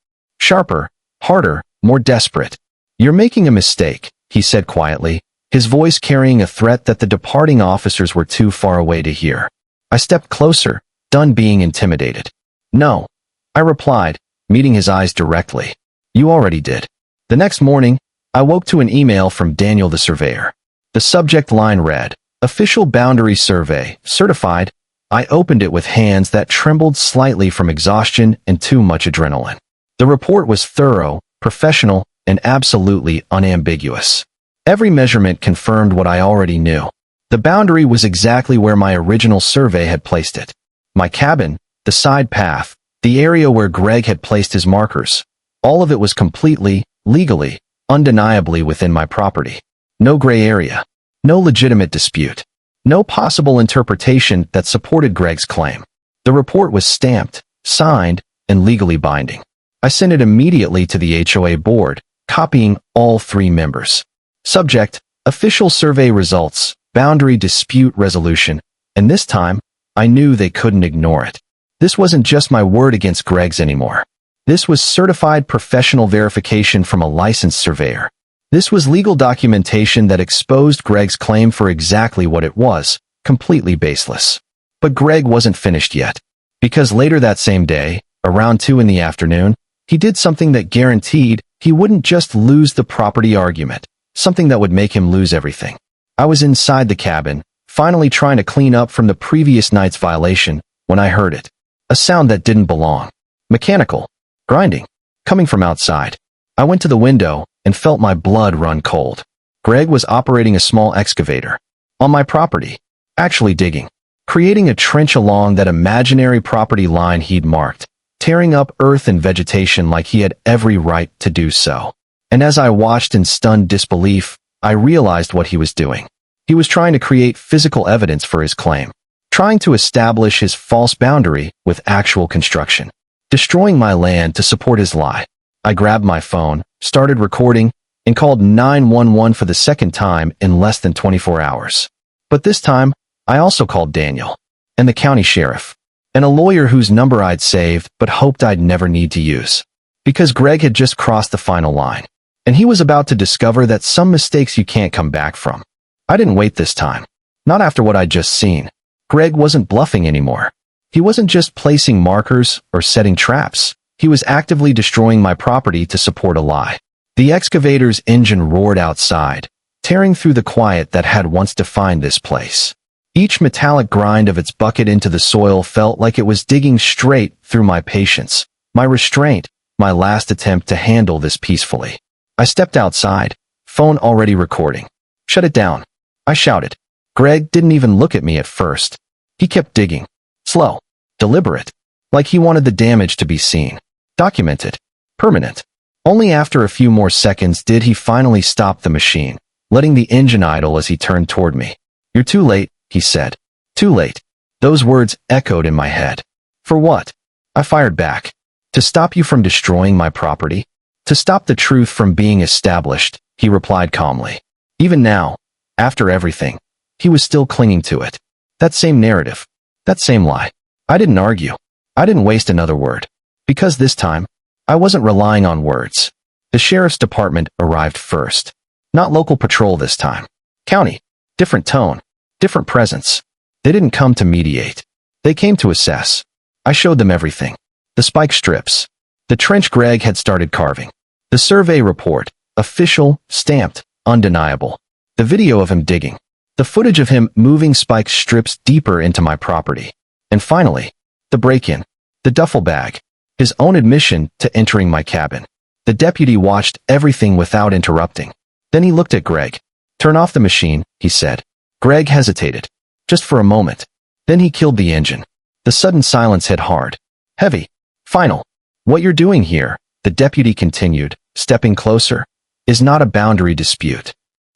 Sharper, harder, more desperate. You're making a mistake, he said quietly, his voice carrying a threat that the departing officers were too far away to hear. I stepped closer, done being intimidated. No, I replied, meeting his eyes directly. You already did. The next morning, I woke to an email from Daniel the surveyor. The subject line read, Official Boundary Survey, Certified. I opened it with hands that trembled slightly from exhaustion and too much adrenaline. The report was thorough, professional, and absolutely unambiguous. Every measurement confirmed what I already knew. The boundary was exactly where my original survey had placed it. My cabin, the side path, the area where Greg had placed his markers. All of it was completely, legally, undeniably within my property. No gray area. No legitimate dispute. No possible interpretation that supported Greg's claim. The report was stamped, signed, and legally binding. I sent it immediately to the HOA board, copying all 3 members. Subject: official survey results, boundary dispute resolution, and this time, I knew they couldn't ignore it. This wasn't just my word against Greg's anymore. This was certified professional verification from a licensed surveyor. This was legal documentation that exposed Greg's claim for exactly what it was, completely baseless. But Greg wasn't finished yet. Because later that same day, around 2 in the afternoon, he did something that guaranteed he wouldn't just lose the property argument, something that would make him lose everything. I was inside the cabin, finally trying to clean up from the previous night's violation, when I heard it. A sound that didn't belong. Mechanical. Grinding. Coming from outside. I went to the window and felt my blood run cold. Greg was operating a small excavator. On my property. Actually digging. Creating a trench along that imaginary property line he'd marked, tearing up earth and vegetation like he had every right to do so. And as I watched in stunned disbelief, I realized what he was doing. He was trying to create physical evidence for his claim, trying to establish his false boundary with actual construction, destroying my land to support his lie. I grabbed my phone, started recording, and called 911 for the second time in less than 24 hours. But this time, I also called Daniel, and the county sheriff, and a lawyer whose number I'd saved but hoped I'd never need to use. Because Greg had just crossed the final line, and he was about to discover that some mistakes you can't come back from. I didn't wait this time. Not after what I'd just seen. Greg wasn't bluffing anymore. He wasn't just placing markers or setting traps. He was actively destroying my property to support a lie. The excavator's engine roared outside, tearing through the quiet that had once defined this place. Each metallic grind of its bucket into the soil felt like it was digging straight through my patience, my restraint, my last attempt to handle this peacefully. I stepped outside, phone already recording. Shut it down. I shouted. Greg didn't even look at me at first. He kept digging. Slow. Deliberate. Like he wanted the damage to be seen. Documented. Permanent. Only after a few more seconds did he finally stop the machine, letting the engine idle as he turned toward me. You're too late, he said. Too late. Those words echoed in my head. For what? I fired back. To stop you from destroying my property? To stop the truth from being established, he replied calmly. Even now, after everything, he was still clinging to it. That same narrative. That same lie. I didn't argue. I didn't waste another word. Because this time, I wasn't relying on words. The sheriff's department arrived first. Not local patrol this time. County. Different tone. Different presence. They didn't come to mediate. They came to assess. I showed them everything. The spike strips. The trench Greg had started carving. The survey report. Official, stamped, undeniable. The video of him digging. The footage of him moving spike strips deeper into my property. And finally, the break-in. The duffel bag. His own admission to entering my cabin. The deputy watched everything without interrupting. Then he looked at Greg. Turn off the machine, he said. Greg hesitated. Just for a moment. Then he killed the engine. The sudden silence hit hard. Heavy. Final. What you're doing here, the deputy continued, stepping closer, is not a boundary dispute.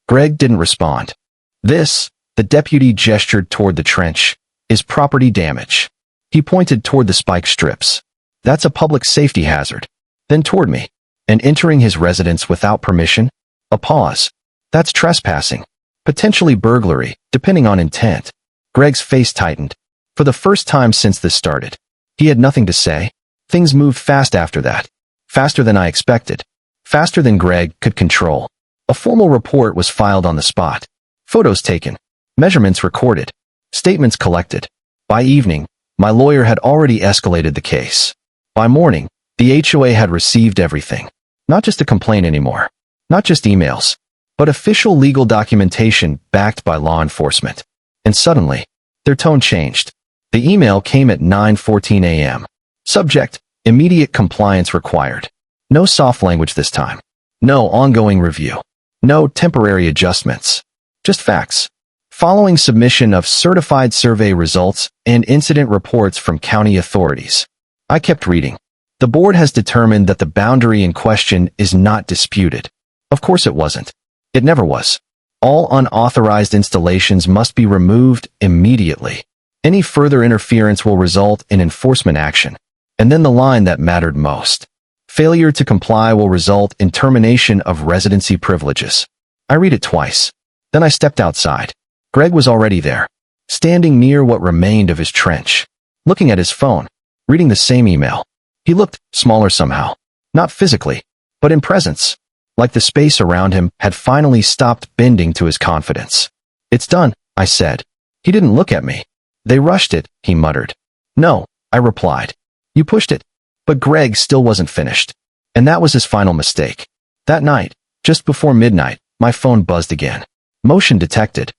Greg didn't respond. This, the deputy gestured toward the trench, is property damage. He pointed toward the spike strips. That's a public safety hazard. Then toward me. And entering his residence without permission? A pause. That's trespassing. Potentially burglary, depending on intent. Greg's face tightened. For the first time since this started. He had nothing to say. Things moved fast after that. Faster than I expected. Faster than Greg could control. A formal report was filed on the spot. Photos taken. Measurements recorded. Statements collected. By evening, my lawyer had already escalated the case. By morning, the HOA had received everything. Not just a complaint anymore. Not just emails. But official legal documentation backed by law enforcement. And suddenly, their tone changed. The email came at 9:14 a.m. Subject, immediate compliance required. No soft language this time. No ongoing review. No temporary adjustments. Just facts. Following submission of certified survey results and incident reports from county authorities. I kept reading. The board has determined that the boundary in question is not disputed. Of course it wasn't. It never was. All unauthorized installations must be removed immediately. Any further interference will result in enforcement action. And then the line that mattered most. Failure to comply will result in termination of residency privileges. I read it twice. Then I stepped outside. Greg was already there, standing near what remained of his trench, looking at his phone, reading the same email. He looked smaller somehow, not physically, but in presence, like the space around him had finally stopped bending to his confidence. "It's done," I said. He didn't look at me. "They rushed it," he muttered. "No," I replied. "You pushed it." But Greg still wasn't finished. And that was his final mistake. That night, just before midnight, my phone buzzed again. Motion detected.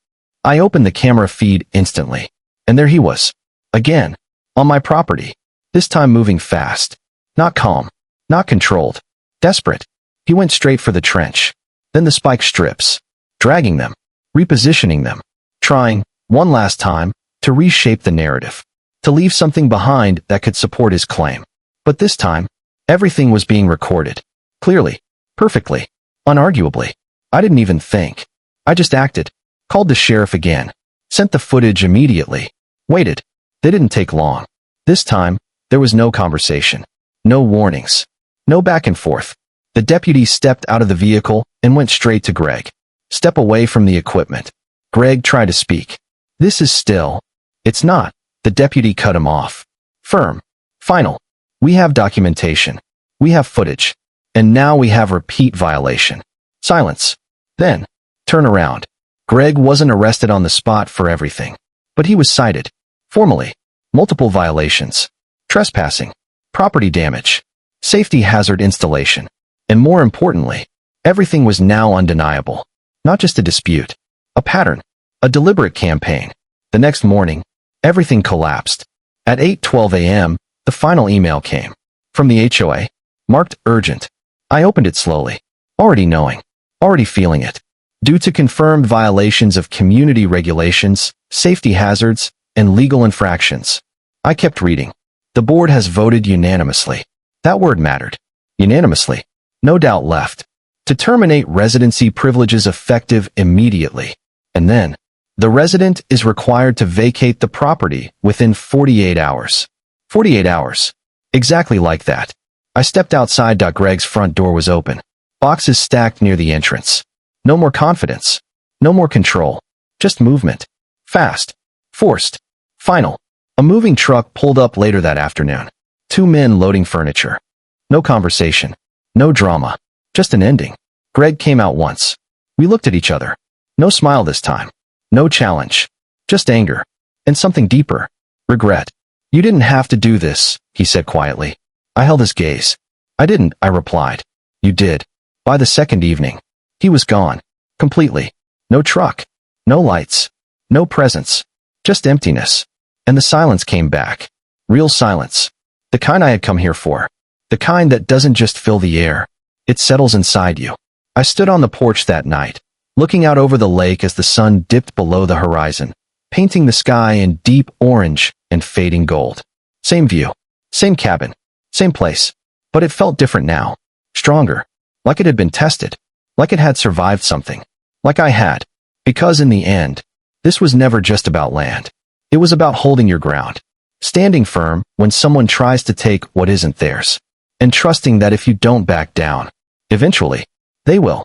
I opened the camera feed instantly. And there he was. Again. On my property. This time moving fast. Not calm. Not controlled. Desperate. He went straight for the trench. Then the spike strips. Dragging them. Repositioning them. Trying, one last time, to reshape the narrative. To leave something behind that could support his claim. But this time, everything was being recorded. Clearly. Perfectly. Unarguably. I didn't even think. I just acted. Called the sheriff again. Sent the footage immediately. Waited. They didn't take long. This time, there was no conversation. No warnings. No back and forth. The deputy stepped out of the vehicle and went straight to Greg. Step away from the equipment. Greg tried to speak. "This is still." "It's not." The deputy cut him off. "Firm. Final. We have documentation. We have footage. And now we have repeat violation." Silence. Then, turn around. Greg wasn't arrested on the spot for everything. But he was cited. Formally. Multiple violations. Trespassing. Property damage. Safety hazard installation. And more importantly, everything was now undeniable. Not just a dispute. A pattern. A deliberate campaign. The next morning, everything collapsed. At 8:12 a.m., the final email came. From the HOA. Marked urgent. I opened it slowly. Already knowing. Already feeling it. Due to confirmed violations of community regulations, safety hazards, and legal infractions. I kept reading. The board has voted unanimously. That word mattered. Unanimously. No doubt left. To terminate residency privileges effective immediately. And then, the resident is required to vacate the property within 48 hours. 48 hours. Exactly like that. I stepped outside. Greg's front door was open. Boxes stacked near the entrance. No more confidence. No more control. Just movement. Fast. Forced. Final. A moving truck pulled up later that afternoon. 2 men loading furniture. No conversation. No drama. Just an ending. Greg came out once. We looked at each other. No smile this time. No challenge. Just anger. And something deeper. Regret. "You didn't have to do this," he said quietly. I held his gaze. "I didn't," I replied. "You did." By the second evening, he was gone. Completely. No truck. No lights. No presence. Just emptiness. And the silence came back. Real silence. The kind I had come here for. The kind that doesn't just fill the air. It settles inside you. I stood on the porch that night, looking out over the lake as the sun dipped below the horizon, painting the sky in deep orange and fading gold. Same view. Same cabin. Same place. But it felt different now. Stronger. Like it had been tested. Like it had survived something. Like I had. Because in the end, this was never just about land. It was about holding your ground. Standing firm when someone tries to take what isn't theirs. And trusting that if you don't back down, eventually, they will.